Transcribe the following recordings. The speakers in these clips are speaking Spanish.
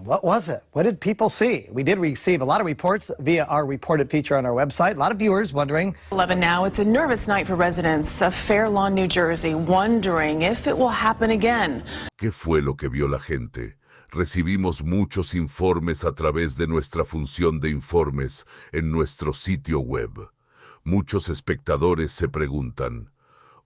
What was it? What did people see? We did receive a lot of reports via our reported feature on our website. A lot of viewers wondering. 11 now. It's a nervous night for residents of Fair Lawn, New Jersey, wondering if it will happen again. ¿Qué fue lo que vio la gente? Recibimos muchos informes a través de nuestra función de informes en nuestro sitio web. Muchos espectadores se preguntan,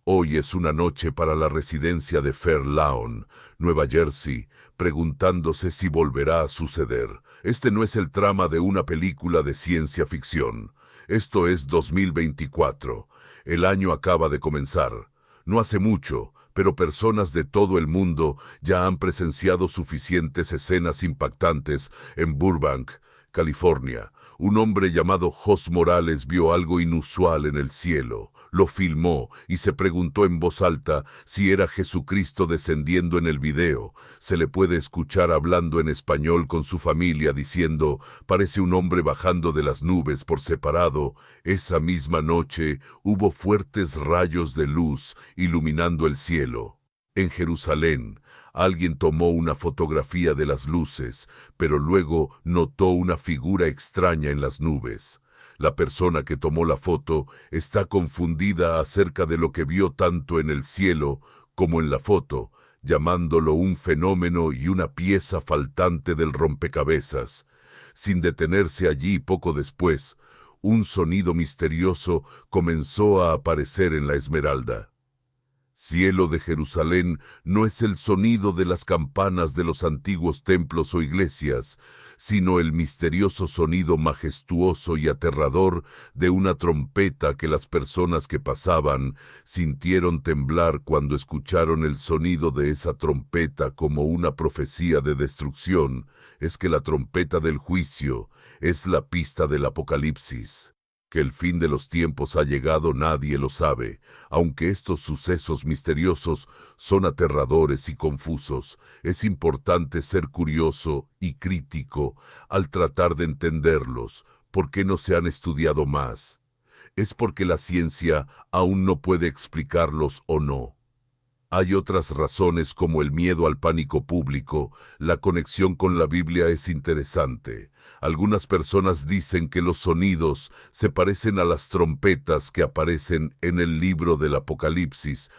hoy es una noche para la residencia de Fair Lawn, Nueva Jersey, preguntándose si volverá a suceder. Este no es el trama de una película de ciencia ficción. Esto es 2024. El año acaba de comenzar. No hace mucho, pero personas de todo el mundo ya han presenciado suficientes escenas impactantes en Burbank, California. Un hombre llamado Jos Morales vio algo inusual en el cielo, lo filmó y se preguntó en voz alta si era Jesucristo descendiendo en el video. Se le puede escuchar hablando en español con su familia diciendo, parece un hombre bajando de las nubes por separado. Esa misma noche hubo fuertes rayos de luz iluminando el cielo. En Jerusalén, alguien tomó una fotografía de las luces, pero luego notó una figura extraña en las nubes. La persona que tomó la foto está confundida acerca de lo que vio tanto en el cielo como en la foto, llamándolo un fenómeno y una pieza faltante del rompecabezas. Sin detenerse allí poco después, un sonido misterioso comenzó a aparecer en la Esmeralda. Cielo de Jerusalén no es el sonido de las campanas de los antiguos templos o iglesias, sino el misterioso sonido majestuoso y aterrador de una trompeta que las personas que pasaban sintieron temblar cuando escucharon el sonido de esa trompeta como una profecía de destrucción. Es que la trompeta del juicio es la pista del Apocalipsis. Que el fin de los tiempos ha llegado nadie lo sabe, aunque estos sucesos misteriosos son aterradores y confusos. Es importante ser curioso y crítico al tratar de entenderlos. ¿Por qué no se han estudiado más? ¿Es porque la ciencia aún no puede explicarlos o no? Hay otras razones como el miedo al pánico público. La conexión con la Biblia es interesante. Algunas personas dicen que los sonidos se parecen a las trompetas que aparecen en el libro del Apocalipsis.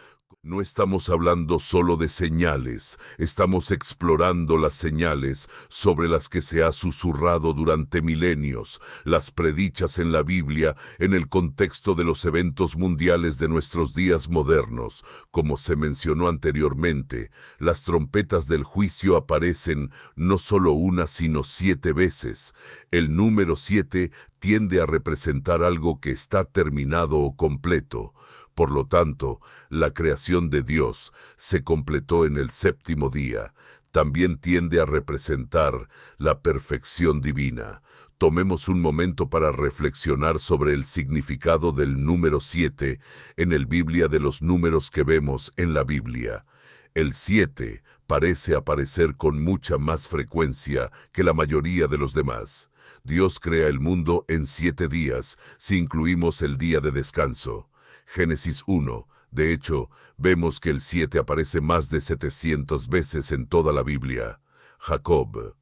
No estamos hablando solo de señales, estamos explorando las señales sobre las que se ha susurrado durante milenios, las predichas en la Biblia en el contexto de los eventos mundiales de nuestros días modernos. Como se mencionó anteriormente, las trompetas del juicio aparecen no solo una sino 7 veces. El número 7 tiende a representar algo que está terminado o completo. Por lo tanto, la creación de Dios se completó en el séptimo día. También tiende a representar la perfección divina. Tomemos un momento para reflexionar sobre el significado del número 7 en el Biblia de los números que vemos en la Biblia. El 7 parece aparecer con mucha más frecuencia que la mayoría de los demás. Dios crea el mundo en 7 días, si incluimos el día de descanso. Génesis 1. De hecho, vemos que el 7 aparece más de 700 veces en toda la Biblia. Jacob.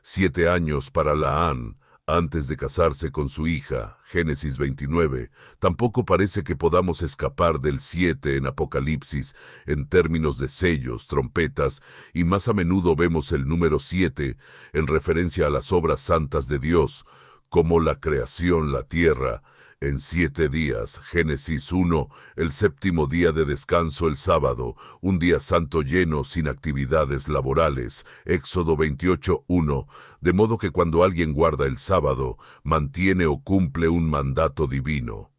7 años para Laán, antes de casarse con su hija. Génesis 29. Tampoco parece que podamos escapar del 7 en Apocalipsis en términos de sellos, trompetas, y más a menudo vemos el número 7 en referencia a las obras santas de Dios, como la creación, la tierra, en 7 días. Génesis 1, el séptimo día de descanso, el sábado, un día santo lleno sin actividades laborales. Éxodo 28:1, de modo que cuando alguien guarda el sábado, mantiene o cumple un mandato divino.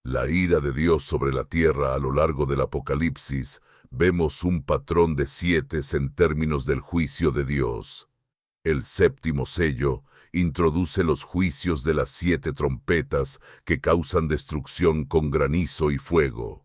La ira de Dios sobre la tierra a lo largo del Apocalipsis, vemos un patrón de 7 en términos del juicio de Dios. El séptimo sello introduce los juicios de las 7 trompetas que causan destrucción con granizo y fuego.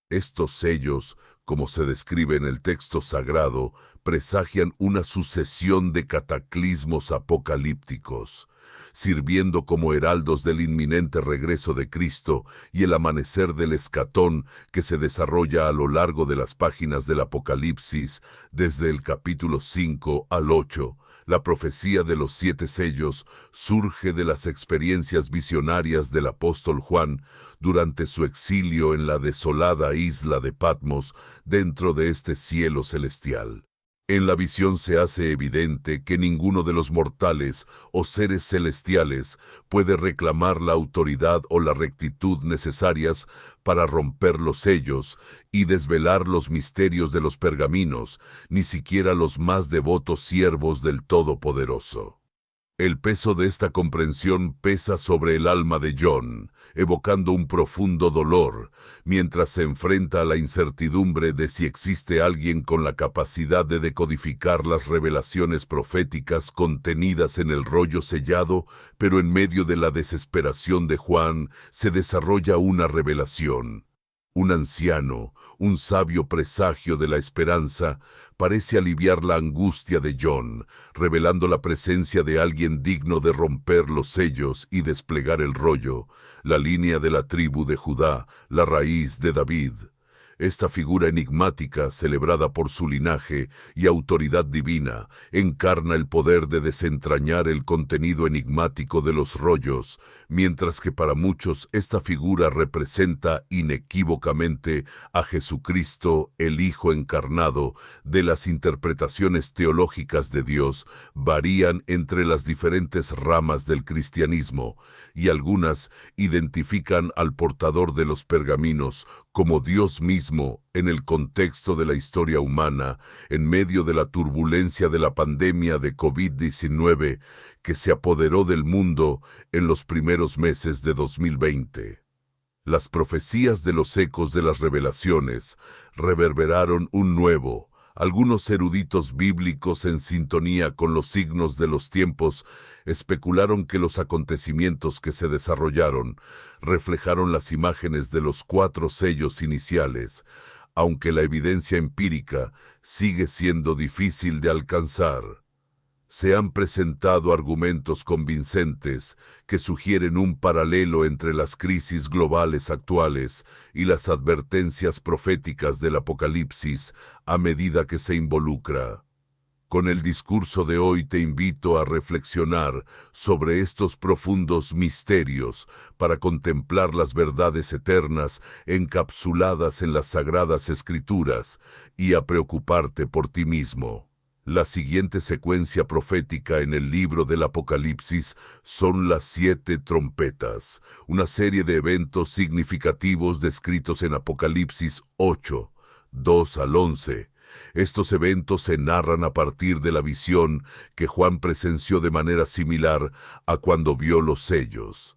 Estos sellos como se describe en el texto sagrado, presagian una sucesión de cataclismos apocalípticos, sirviendo como heraldos del inminente regreso de Cristo y el amanecer del escatón que se desarrolla a lo largo de las páginas del Apocalipsis, desde el capítulo 5 al 8. La profecía de los 7 sellos surge de las experiencias visionarias del apóstol Juan durante su exilio en la desolada isla de Patmos dentro de este cielo celestial. En la visión se hace evidente que ninguno de los mortales o seres celestiales puede reclamar la autoridad o la rectitud necesarias para romper los sellos y desvelar los misterios de los pergaminos, ni siquiera los más devotos siervos del Todopoderoso. El peso de esta comprensión pesa sobre el alma de John, evocando un profundo dolor, mientras se enfrenta a la incertidumbre de si existe alguien con la capacidad de decodificar las revelaciones proféticas contenidas en el rollo sellado, pero en medio de la desesperación de Juan se desarrolla una revelación. Un anciano, un sabio presagio de la esperanza, parece aliviar la angustia de John, revelando la presencia de alguien digno de romper los sellos y desplegar el rollo, la línea de la tribu de Judá, la raíz de David. Esta figura enigmática, celebrada por su linaje y autoridad divina, encarna el poder de desentrañar el contenido enigmático de los rollos, mientras que para muchos esta figura representa inequívocamente a Jesucristo, el Hijo encarnado. De las interpretaciones teológicas de Dios varían entre las diferentes ramas del cristianismo, y algunas identifican al portador de los pergaminos como Dios mismo en el contexto de la historia humana, en medio de la turbulencia de la pandemia de COVID-19 que se apoderó del mundo en los primeros meses de 2020. Las profecías de los ecos de las revelaciones reverberaron un nuevo. Algunos eruditos bíblicos en sintonía con los signos de los tiempos especularon que los acontecimientos que se desarrollaron reflejaron las imágenes de los 4 sellos iniciales, aunque la evidencia empírica sigue siendo difícil de alcanzar. Se han presentado argumentos convincentes que sugieren un paralelo entre las crisis globales actuales y las advertencias proféticas del Apocalipsis a medida que se involucra. Con el discurso de hoy te invito a reflexionar sobre estos profundos misterios para contemplar las verdades eternas encapsuladas en las Sagradas Escrituras y a preocuparte por ti mismo. La siguiente secuencia profética en el libro del Apocalipsis son las 7 trompetas, una serie de eventos significativos descritos en Apocalipsis 8, 2 al 11. Estos eventos se narran a partir de la visión que Juan presenció de manera similar a cuando vio los sellos.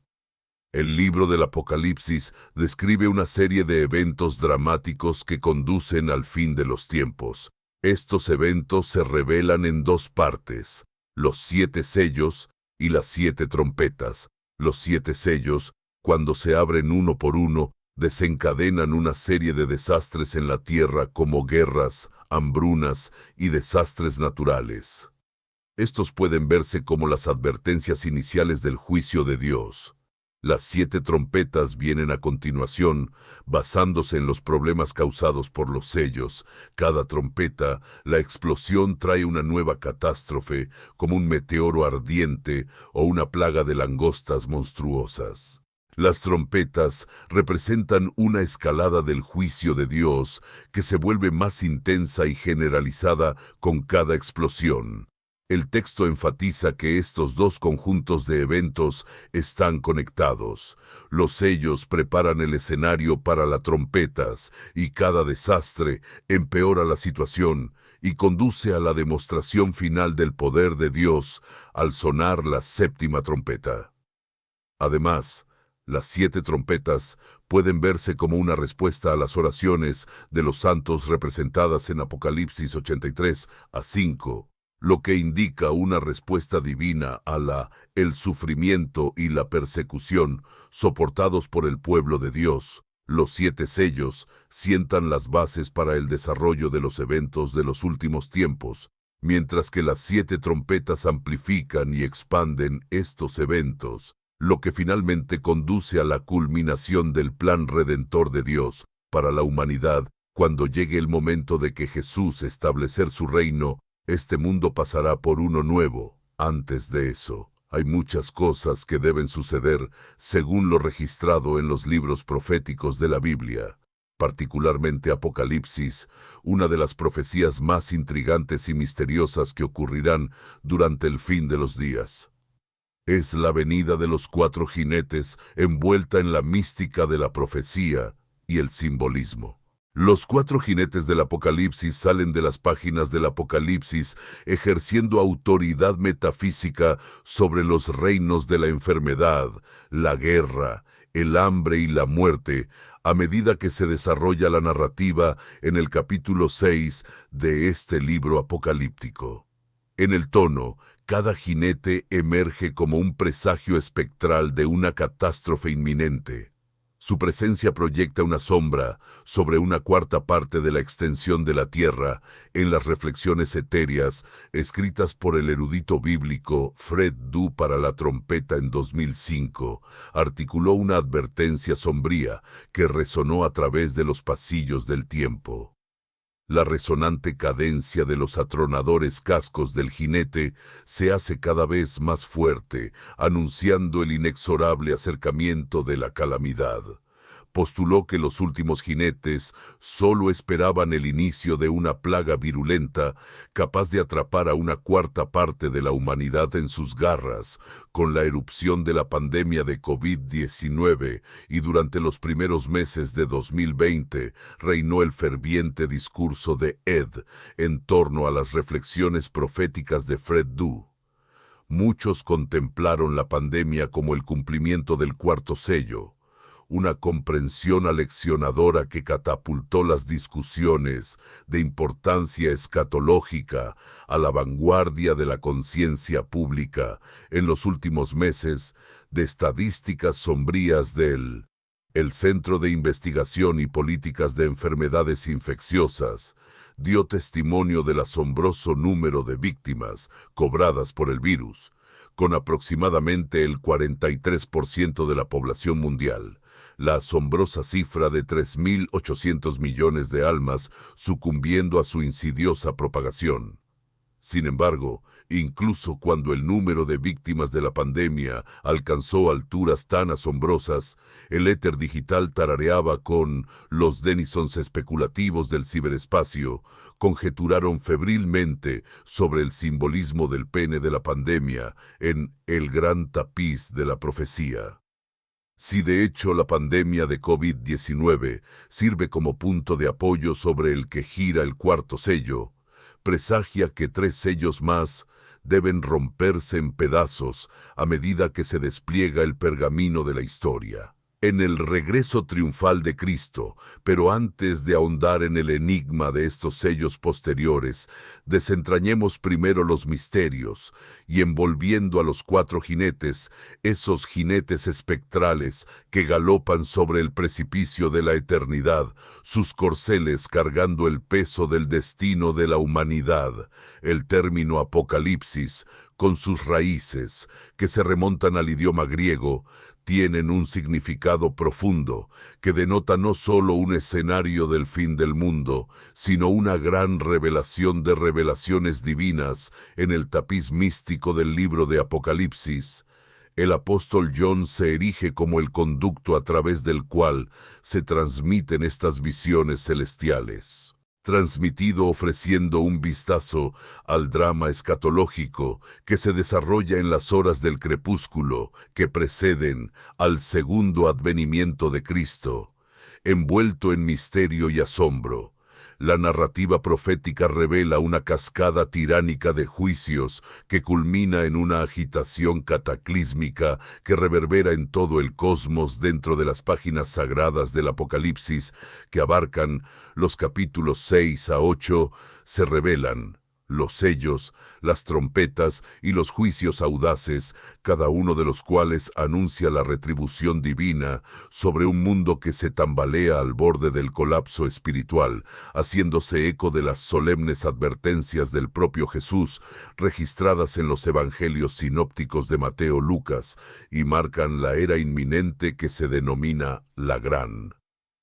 El libro del Apocalipsis describe una serie de eventos dramáticos que conducen al fin de los tiempos. Estos eventos se revelan en 2 partes, los 7 sellos y las 7 trompetas. Los 7 sellos, cuando se abren uno por uno, desencadenan una serie de desastres en la tierra como guerras, hambrunas y desastres naturales. Estos pueden verse como las advertencias iniciales del juicio de Dios. Las 7 trompetas vienen a continuación, basándose en los problemas causados por los sellos. Cada trompeta, la explosión trae una nueva catástrofe, como un meteoro ardiente o una plaga de langostas monstruosas. Las trompetas representan una escalada del juicio de Dios que se vuelve más intensa y generalizada con cada explosión. El texto enfatiza que estos 2 conjuntos de eventos están conectados. Los sellos preparan el escenario para las trompetas y cada desastre empeora la situación y conduce a la demostración final del poder de Dios al sonar la 7ª trompeta. Además, las 7 trompetas pueden verse como una respuesta a las oraciones de los santos representadas en Apocalipsis 83 a 5. Lo que indica una respuesta divina a el sufrimiento y la persecución soportados por el pueblo de Dios, Los 7 sellos sientan las bases para el desarrollo de los eventos de los últimos tiempos, mientras que las 7 trompetas amplifican y expanden estos eventos, lo que finalmente conduce a la culminación del plan redentor de Dios para la humanidad. Cuando llegue el momento de que Jesús establecer su reino, este mundo pasará por uno nuevo. Antes de eso, hay muchas cosas que deben suceder según lo registrado en los libros proféticos de la Biblia, particularmente Apocalipsis, una de las profecías más intrigantes y misteriosas que ocurrirán durante el fin de los días. Es la venida de los 4 jinetes envuelta en la mística de la profecía y el simbolismo. Los 4 jinetes del Apocalipsis salen de las páginas del Apocalipsis ejerciendo autoridad metafísica sobre los reinos de la enfermedad, la guerra, el hambre y la muerte, a medida que se desarrolla la narrativa en el capítulo 6 de este libro apocalíptico. En el tono, cada jinete emerge como un presagio espectral de una catástrofe inminente. Su presencia proyecta una sombra sobre una 1/4 parte de la extensión de la tierra en las reflexiones etéreas escritas por el erudito bíblico Fred Du para la trompeta en 2005. Articuló una advertencia sombría que resonó a través de los pasillos del tiempo. La resonante cadencia de los atronadores cascos del jinete se hace cada vez más fuerte, anunciando el inexorable acercamiento de la calamidad. Postuló que los últimos jinetes solo esperaban el inicio de una plaga virulenta capaz de atrapar a una 1/4 parte de la humanidad en sus garras, con la erupción de la pandemia de COVID-19, y durante los primeros meses de 2020 reinó el ferviente discurso de Ed en torno a las reflexiones proféticas de Fred Du. Muchos contemplaron la pandemia como el cumplimiento del 4º sello, una comprensión aleccionadora que catapultó las discusiones de importancia escatológica a la vanguardia de la conciencia pública en los últimos meses. De estadísticas sombrías del Centro de Investigación y Políticas de Enfermedades Infecciosas dio testimonio del asombroso número de víctimas cobradas por el virus, con aproximadamente el 43% de la población mundial. La asombrosa cifra de 3.800 millones de almas sucumbiendo a su insidiosa propagación. Sin embargo, incluso cuando el número de víctimas de la pandemia alcanzó alturas tan asombrosas, el éter digital tarareaba con los Denisons especulativos del ciberespacio, conjeturaron febrilmente sobre el simbolismo del pene de la pandemia en el gran tapiz de la profecía. Si de hecho la pandemia de COVID-19 sirve como punto de apoyo sobre el que gira el 4º sello, presagia que 3 sellos más deben romperse en pedazos a medida que se despliega el pergamino de la historia. En el regreso triunfal de Cristo, pero antes de ahondar en el enigma de estos sellos posteriores, desentrañemos primero los misterios, y envolviendo a los 4 jinetes, esos jinetes espectrales que galopan sobre el precipicio de la eternidad, sus corceles cargando el peso del destino de la humanidad. El término Apocalipsis, con sus raíces, que se remontan al idioma griego, tienen un significado profundo que denota no solo un escenario del fin del mundo, sino una gran revelación de revelaciones divinas en el tapiz místico del libro de Apocalipsis. El apóstol John se erige como el conducto a través del cual se transmiten estas visiones celestiales. Transmitido ofreciendo un vistazo al drama escatológico que se desarrolla en las horas del crepúsculo que preceden al segundo advenimiento de Cristo. Envuelto en misterio y asombro, la narrativa profética revela una cascada tiránica de juicios que culmina en una agitación cataclísmica que reverbera en todo el cosmos dentro de las páginas sagradas del Apocalipsis que abarcan los capítulos 6 a 8, se revelan los sellos, las trompetas y los juicios audaces, cada uno de los cuales anuncia la retribución divina sobre un mundo que se tambalea al borde del colapso espiritual, haciéndose eco de las solemnes advertencias del propio Jesús, registradas en los evangelios sinópticos de Mateo, Lucas, y marcan la era inminente que se denomina la Gran.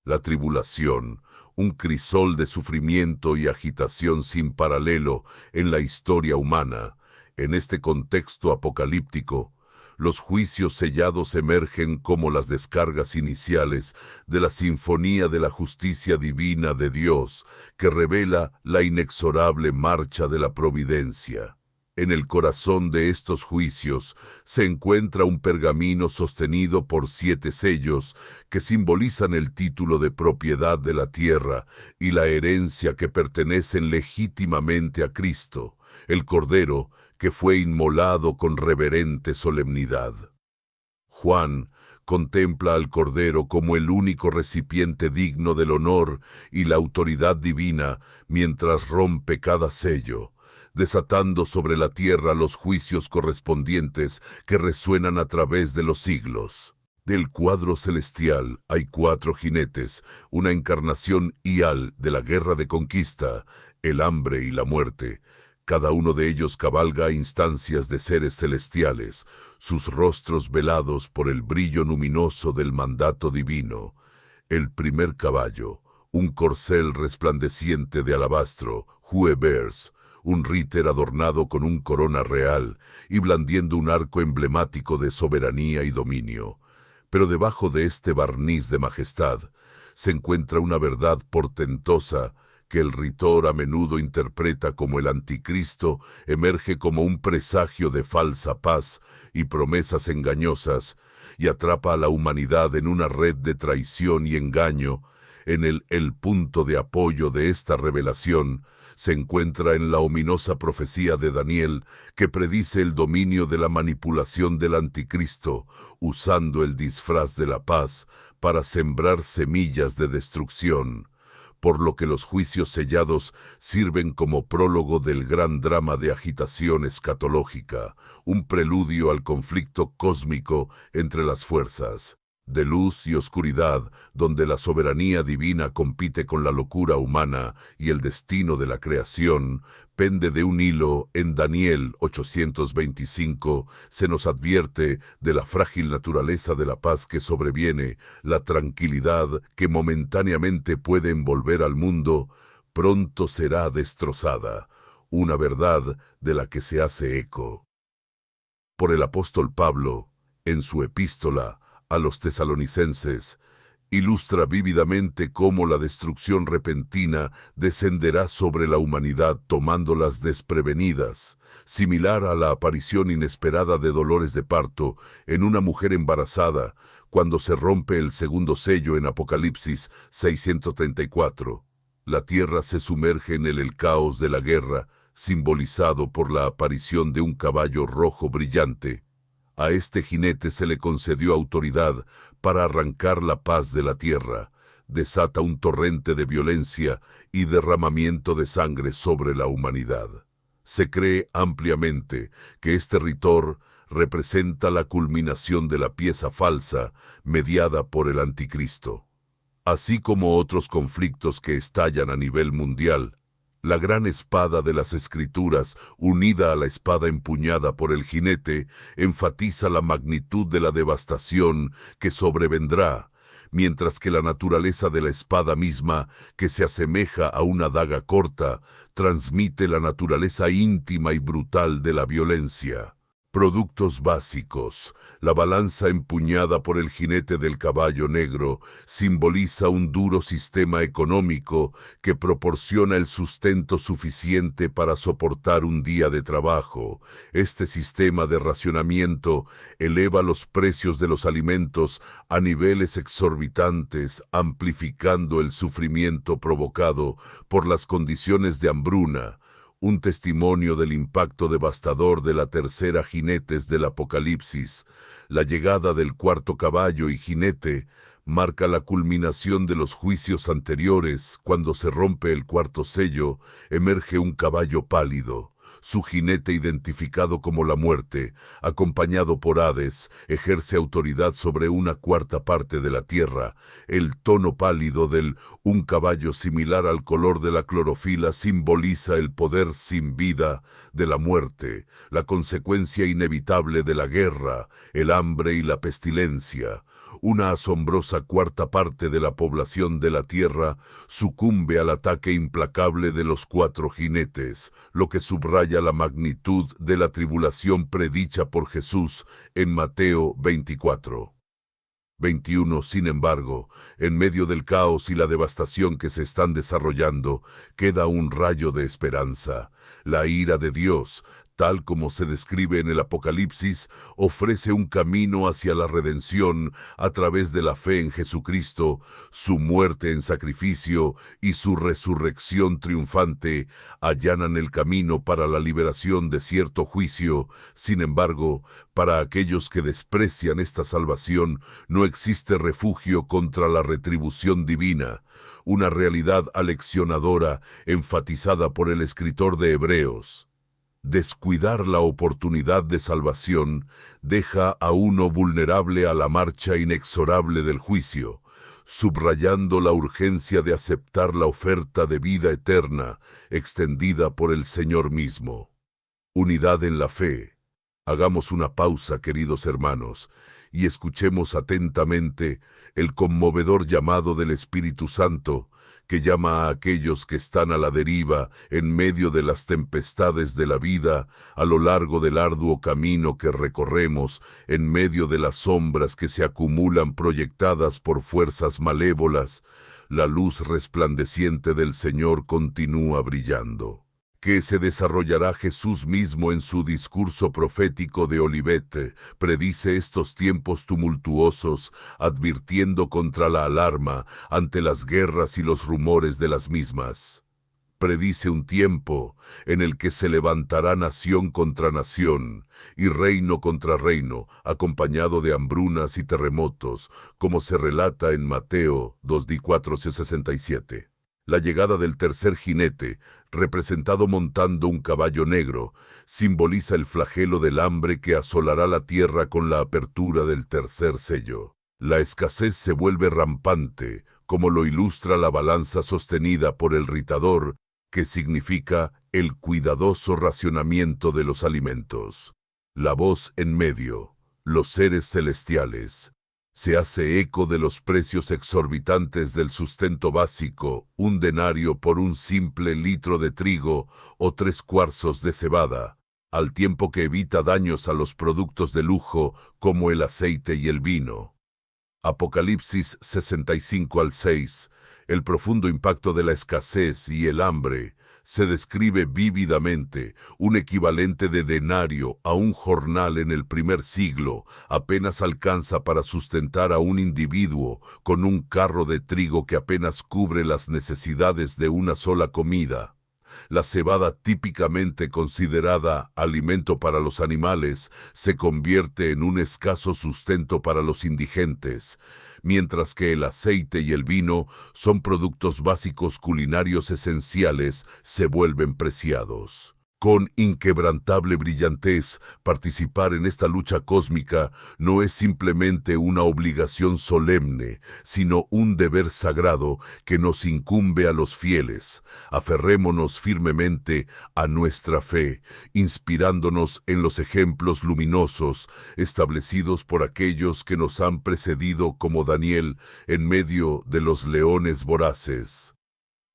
La tribulación, un crisol de sufrimiento y agitación sin paralelo en la historia humana. En este contexto apocalíptico, los juicios sellados emergen como las descargas iniciales de la sinfonía de la justicia divina de Dios, que revela la inexorable marcha de la providencia. En el corazón de estos juicios se encuentra un pergamino sostenido por 7 sellos que simbolizan el título de propiedad de la tierra y la herencia que pertenecen legítimamente a Cristo, el Cordero que fue inmolado con reverente solemnidad. Juan contempla al Cordero como el único recipiente digno del honor y la autoridad divina mientras rompe cada sello, desatando sobre la tierra los juicios correspondientes que resuenan a través de los siglos. Del cuadro celestial hay 4 jinetes, una encarnación hial de la guerra de conquista, el hambre y la muerte. Cada uno de ellos cabalga a instancias de seres celestiales, sus rostros velados por el brillo luminoso del mandato divino. El primer caballo, un corcel resplandeciente de alabastro, Huebers, un ríter adornado con un corona real y blandiendo un arco emblemático de soberanía y dominio. Pero debajo de este barniz de majestad se encuentra una verdad portentosa que el ritor a menudo interpreta como el anticristo, emerge como un presagio de falsa paz y promesas engañosas, y atrapa a la humanidad en una red de traición y engaño. En el punto de apoyo de esta revelación se encuentra en la ominosa profecía de Daniel, que predice el dominio de la manipulación del anticristo, usando el disfraz de la paz para sembrar semillas de destrucción, por lo que los juicios sellados sirven como prólogo del gran drama de agitación escatológica, un preludio al conflicto cósmico entre las fuerzas de luz y oscuridad, donde la soberanía divina compite con la locura humana y el destino de la creación. Pende de un hilo. En Daniel 825 se nos advierte de la frágil naturaleza de la paz que sobreviene, la tranquilidad que momentáneamente puede envolver al mundo, pronto será destrozada, una verdad de la que se hace eco por el apóstol Pablo en su epístola a los tesalonicenses. Ilustra vívidamente cómo la destrucción repentina descenderá sobre la humanidad tomándolas desprevenidas, similar a la aparición inesperada de dolores de parto en una mujer embarazada cuando se rompe el segundo sello en Apocalipsis 634. La tierra se sumerge en el caos de la guerra, simbolizado por la aparición de un caballo rojo brillante. A este jinete se le concedió autoridad para arrancar la paz de la tierra. Desata un torrente de violencia y derramamiento de sangre sobre la humanidad. Se cree ampliamente que este ritor representa la culminación de la pieza falsa mediada por el anticristo. Así como otros conflictos que estallan a nivel mundial, la gran espada de las Escrituras, unida a la espada empuñada por el jinete, enfatiza la magnitud de la devastación que sobrevendrá, mientras que la naturaleza de la espada misma, que se asemeja a una daga corta, transmite la naturaleza íntima y brutal de la violencia. Productos básicos. La balanza empuñada por el jinete del caballo negro simboliza un duro sistema económico que proporciona el sustento suficiente para soportar un día de trabajo. Este sistema de racionamiento eleva los precios de los alimentos a niveles exorbitantes, amplificando el sufrimiento provocado por las condiciones de hambruna. Un testimonio del impacto devastador de la tercera jinetes del Apocalipsis. La llegada del cuarto caballo y jinete marca la culminación de los juicios anteriores. Cuando se rompe el cuarto sello, emerge un caballo pálido. Su jinete, identificado como la muerte, acompañado por Hades, ejerce autoridad sobre una cuarta parte de la tierra. El tono pálido del un caballo, similar al color de la clorofila, simboliza el poder sin vida de la muerte, la consecuencia inevitable de la guerra, el hambre y la pestilencia. Una asombrosa cuarta parte de la población de la tierra sucumbe al ataque implacable de los cuatro jinetes, lo que subraya la magnitud de la tribulación predicha por Jesús en Mateo 24:21. Sin embargo, en medio del caos y la devastación que se están desarrollando, queda un rayo de esperanza. La ira de Dios, tal como se describe en el Apocalipsis, ofrece un camino hacia la redención a través de la fe en Jesucristo. Su muerte en sacrificio y su resurrección triunfante allanan el camino para la liberación de cierto juicio. Sin embargo, para aquellos que desprecian esta salvación, no existe refugio contra la retribución divina, una realidad aleccionadora enfatizada por el escritor de Hebreos. Descuidar la oportunidad de salvación deja a uno vulnerable a la marcha inexorable del juicio, subrayando la urgencia de aceptar la oferta de vida eterna extendida por el Señor mismo. Unidad en la fe. Hagamos una pausa, queridos hermanos, y escuchemos atentamente el conmovedor llamado del Espíritu Santo, que llama a aquellos que están a la deriva en medio de las tempestades de la vida, a lo largo del arduo camino que recorremos, en medio de las sombras que se acumulan proyectadas por fuerzas malévolas. La luz resplandeciente del Señor continúa brillando, que se desarrollará. Jesús mismo en su discurso profético de Olivet predice estos tiempos tumultuosos, advirtiendo contra la alarma ante las guerras y los rumores de las mismas. Predice un tiempo en el que se levantará nación contra nación y reino contra reino, acompañado de hambrunas y terremotos, como se relata en Mateo 2:4-67. La llegada del tercer jinete, representado montando un caballo negro, simboliza el flagelo del hambre que asolará la tierra con la apertura del tercer sello. La escasez se vuelve rampante, como lo ilustra la balanza sostenida por el ritador, que significa el cuidadoso racionamiento de los alimentos. La voz en medio, los seres celestiales. Se hace eco de los precios exorbitantes del sustento básico, 1 denario por un simple litro de trigo o 3 cuarzos de cebada, al tiempo que evita daños a los productos de lujo como el aceite y el vino. Apocalipsis 65:6. El profundo impacto de la escasez y el hambre se describe vívidamente. Un equivalente de denario a un jornal en el primer siglo apenas alcanza para sustentar a un individuo con un carro de trigo que apenas cubre las necesidades de una sola comida. La cebada, típicamente considerada alimento para los animales, se convierte en un escaso sustento para los indigentes, mientras que el aceite y el vino son productos básicos culinarios esenciales, se vuelven preciados. Con inquebrantable brillantez, participar en esta lucha cósmica no es simplemente una obligación solemne, sino un deber sagrado que nos incumbe a los fieles. Aferrémonos firmemente a nuestra fe, inspirándonos en los ejemplos luminosos establecidos por aquellos que nos han precedido, como Daniel en medio de los leones voraces,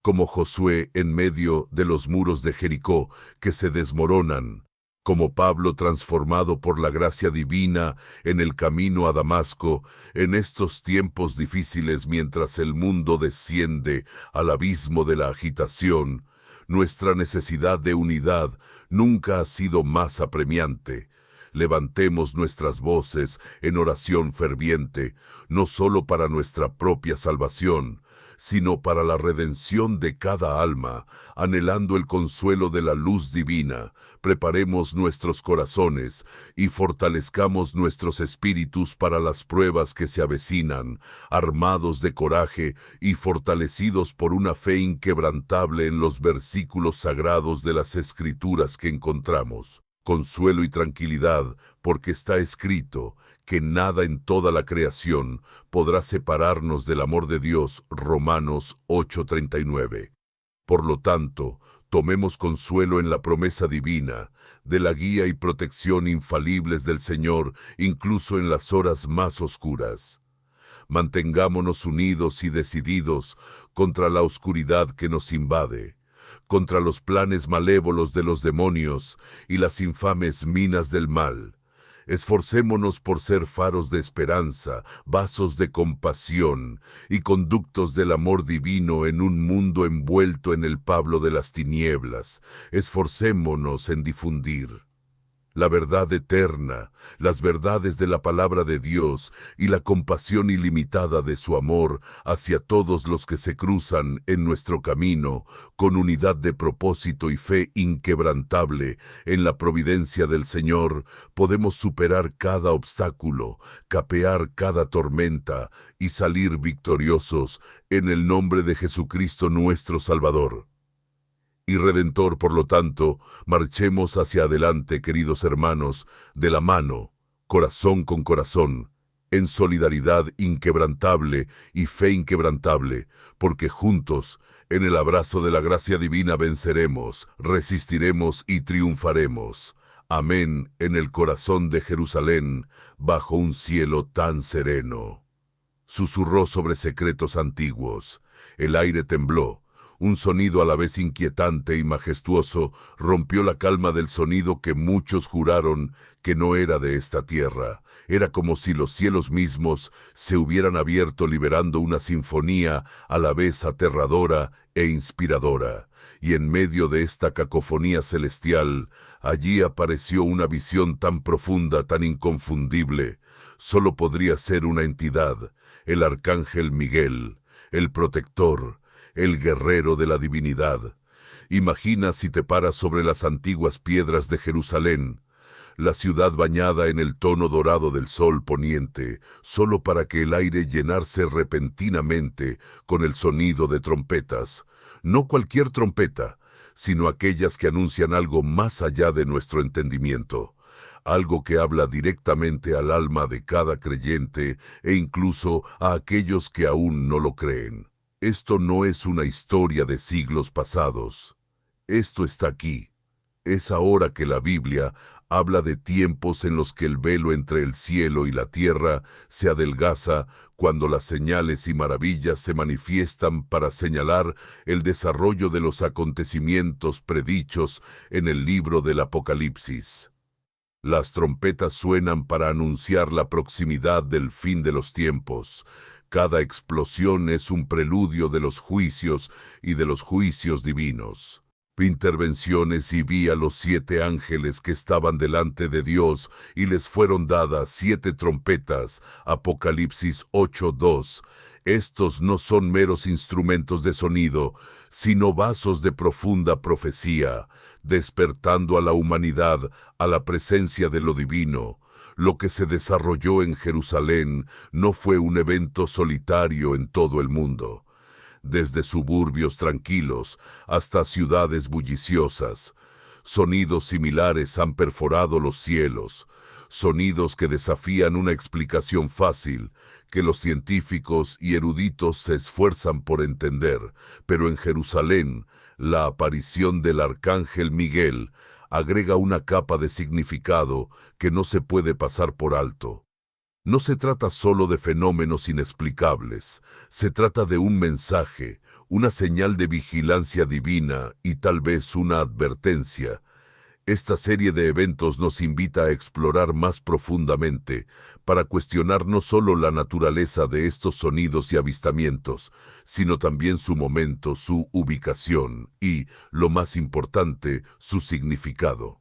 como Josué en medio de los muros de Jericó que se desmoronan, como Pablo transformado por la gracia divina en el camino a Damasco, en estos tiempos difíciles mientras el mundo desciende al abismo de la agitación. Nuestra necesidad de unidad nunca ha sido más apremiante. levantemos nuestras voces en oración ferviente, no solo para nuestra propia salvación, sino para la redención de cada alma, anhelando el consuelo de la luz divina. Preparemos nuestros corazones y fortalezcamos nuestros espíritus para las pruebas que se avecinan, armados de coraje y fortalecidos por una fe inquebrantable en los versículos sagrados de las Escrituras que encontramos. Consuelo y tranquilidad, porque está escrito que nada en toda la creación podrá separarnos del amor de Dios. Romanos 8:39. Por lo tanto, tomemos consuelo en la promesa divina, de la guía y protección infalibles del Señor, incluso en las horas más oscuras. Mantengámonos unidos y decididos contra la oscuridad que nos invade, contra los planes malévolos de los demonios y las infames minas del mal. Esforcémonos por ser faros de esperanza, vasos de compasión y conductos del amor divino en un mundo envuelto en el pablo de las tinieblas. Esforcémonos en difundir la verdad eterna, las verdades de la palabra de Dios y la compasión ilimitada de su amor hacia todos los que se cruzan en nuestro camino, con unidad de propósito y fe inquebrantable en la providencia del Señor. Podemos superar cada obstáculo, capear cada tormenta y salir victoriosos en el nombre de Jesucristo nuestro Salvador y Redentor. Por lo tanto, marchemos hacia adelante, queridos hermanos, de la mano, corazón con corazón, en solidaridad inquebrantable y fe inquebrantable, porque juntos, en el abrazo de la gracia divina, venceremos, resistiremos y triunfaremos. Amén, en el corazón de Jerusalén, bajo un cielo tan sereno. Susurró sobre secretos antiguos, el aire tembló. Un sonido a la vez inquietante y majestuoso rompió la calma del sonido que muchos juraron que no era de esta tierra. Era como si los cielos mismos se hubieran abierto, liberando una sinfonía a la vez aterradora e inspiradora. Y en medio de esta cacofonía celestial, allí apareció una visión tan profunda, tan inconfundible. Solo podría ser una entidad, el arcángel Miguel, el protector, el guerrero de la divinidad. Imagina si te paras sobre las antiguas piedras de Jerusalén, la ciudad bañada en el tono dorado del sol poniente, solo para que el aire llenarse repentinamente con el sonido de trompetas. No cualquier trompeta, sino aquellas que anuncian algo más allá de nuestro entendimiento. Algo que habla directamente al alma de cada creyente e incluso a aquellos que aún no lo creen. Esto no es una historia de siglos pasados. Esto está aquí. Es ahora que la Biblia habla de tiempos en los que el velo entre el cielo y la tierra se adelgaza, cuando las señales y maravillas se manifiestan para señalar el desarrollo de los acontecimientos predichos en el libro del Apocalipsis. Las trompetas suenan para anunciar la proximidad del fin de los tiempos. Cada explosión es un preludio de los juicios y de los juicios divinos. Intervenciones y vi a los 7 ángeles que estaban delante de Dios y les fueron dadas 7 trompetas. Apocalipsis 8:2. Estos no son meros instrumentos de sonido, sino vasos de profunda profecía, despertando a la humanidad a la presencia de lo divino. Lo que se desarrolló en Jerusalén no fue un evento solitario en todo el mundo. Desde suburbios tranquilos hasta ciudades bulliciosas, sonidos similares han perforado los cielos, sonidos que desafían una explicación fácil, que los científicos y eruditos se esfuerzan por entender. Pero en Jerusalén, la aparición del arcángel Miguel agrega una capa de significado que no se puede pasar por alto. No se trata solo de fenómenos inexplicables, se trata de un mensaje, una señal de vigilancia divina y tal vez una advertencia. Esta serie de eventos nos invita a explorar más profundamente, para cuestionar no solo la naturaleza de estos sonidos y avistamientos, sino también su momento, su ubicación y, lo más importante, su significado.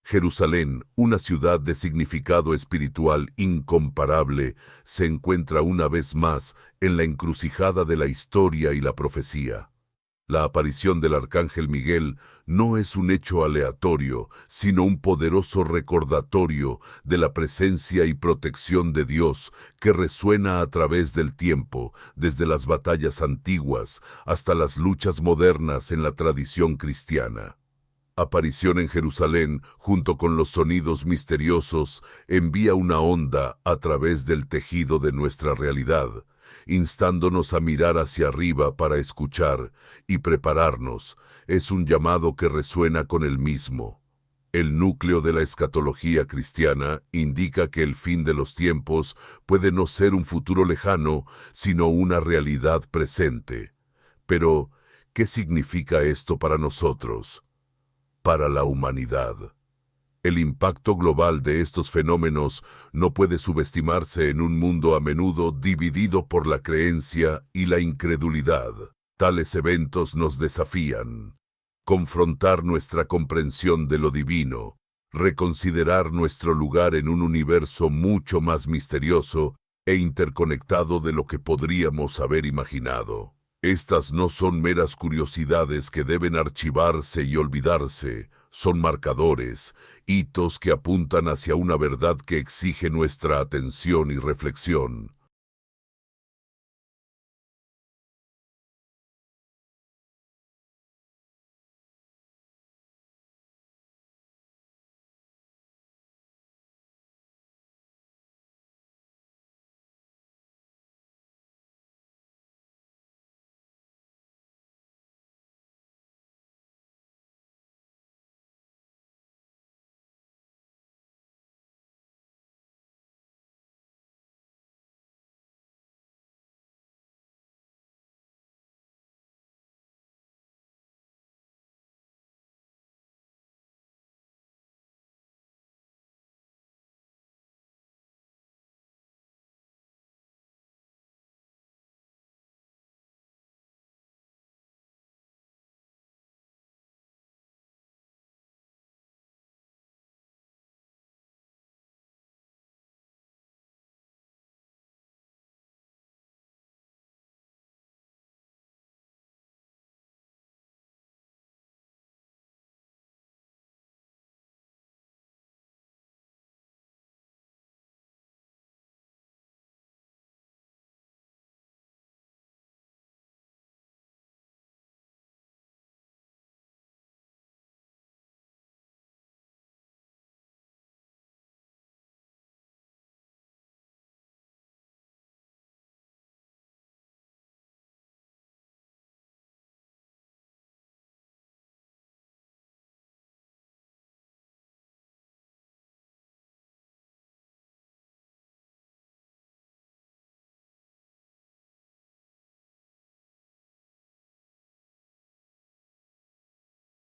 Jerusalén, una ciudad de significado espiritual incomparable, se encuentra una vez más en la encrucijada de la historia y la profecía. La aparición del arcángel Miguel no es un hecho aleatorio, sino un poderoso recordatorio de la presencia y protección de Dios que resuena a través del tiempo, desde las batallas antiguas hasta las luchas modernas en la tradición cristiana. Aparición en Jerusalén, junto con los sonidos misteriosos, envía una onda a través del tejido de nuestra realidad, instándonos a mirar hacia arriba para escuchar y prepararnos. Es un llamado que resuena con el mismo. El núcleo de la escatología cristiana indica que el fin de los tiempos puede no ser un futuro lejano, sino una realidad presente. Pero, ¿qué significa esto para nosotros? Para la humanidad. El impacto global de estos fenómenos no puede subestimarse en un mundo a menudo dividido por la creencia y la incredulidad. Tales eventos nos desafían. Confrontar nuestra comprensión de lo divino, reconsiderar nuestro lugar en un universo mucho más misterioso e interconectado de lo que podríamos haber imaginado. Estas no son meras curiosidades que deben archivarse y olvidarse, son marcadores, hitos que apuntan hacia una verdad que exige nuestra atención y reflexión.